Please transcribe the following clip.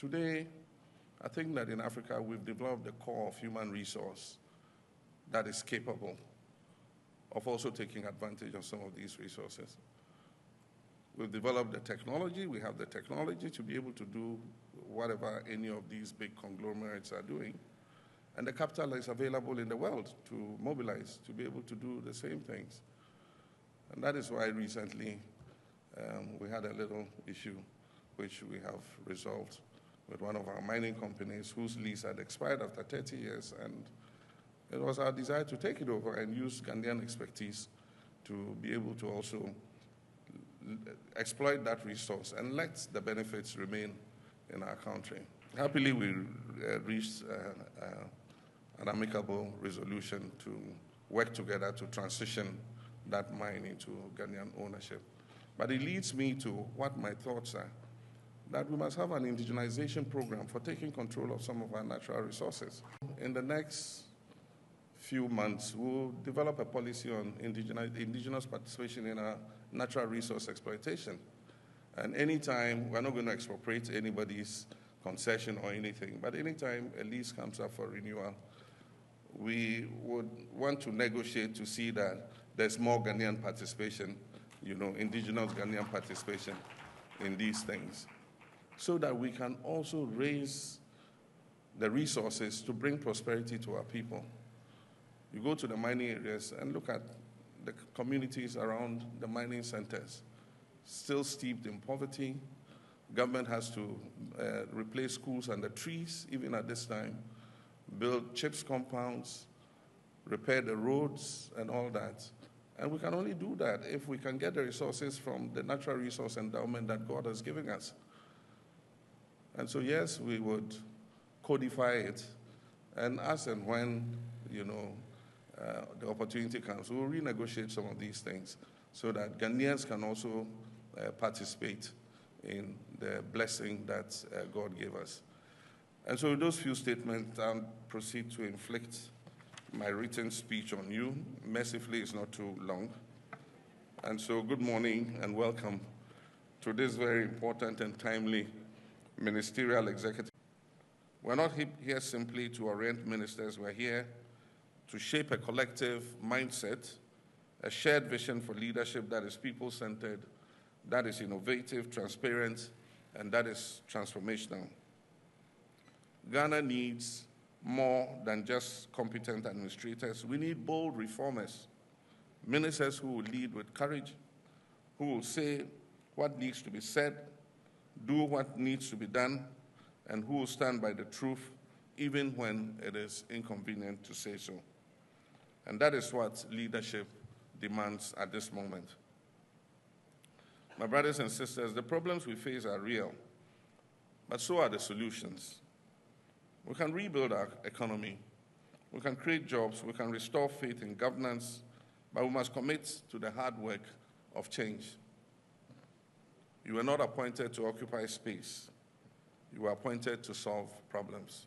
Today, I think that in Africa we've developed the core of human resource that is capable of also taking advantage of some of these resources. We've developed the technology, we have the technology to be able to do whatever any of these big conglomerates are doing. And the capital is available in the world to mobilize, to be able to do the same things. And that is why recently we had a little issue which we have resolved with one of our mining companies whose lease had expired after 30 years. And it was our desire to take it over and use Ghanaian expertise to be able to also exploit that resource and let the benefits remain in our country. Happily, we reached an amicable resolution to work together to transition that mine into Ghanaian ownership. But it leads me to what my thoughts are, that we must have an indigenization program for taking control of some of our natural resources. In the next few months, we'll develop a policy on indigenous participation in our natural resource exploitation. And anytime, we're not going to expropriate anybody's concession or anything, but anytime a lease comes up for renewal, we would want to negotiate to see that there's more Ghanaian participation, indigenous Ghanaian participation in these things, so that we can also raise the resources to bring prosperity to our people. You go to the mining areas and look at the communities around the mining centers, still steeped in poverty. Government has to replace schools under trees, even at this time, build CHIPS compounds, repair the roads and all that. And we can only do that if we can get the resources from the natural resource endowment that God has given us. And so, yes, we would codify it, and as and when, the opportunity comes, we'll renegotiate some of these things so that Ghanaians can also participate in the blessing that God gave us. And so with those few statements, I'll proceed to inflict my written speech on you. Mercifully, it's not too long. And so good morning and welcome to this very important and timely ministerial executive. We're not here simply to orient ministers. We're here to shape a collective mindset, a shared vision for leadership that is people-centered, that is innovative, transparent, and that is transformational. Ghana needs more than just competent administrators. We need bold reformers, ministers who will lead with courage, who will say what needs to be said, do what needs to be done, and who will stand by the truth even when it is inconvenient to say so. And that is what leadership demands at this moment. My brothers and sisters, the problems we face are real, but so are the solutions. We can rebuild our economy, we can create jobs, we can restore faith in governance, but we must commit to the hard work of change. You were not appointed to occupy space. You were appointed to solve problems.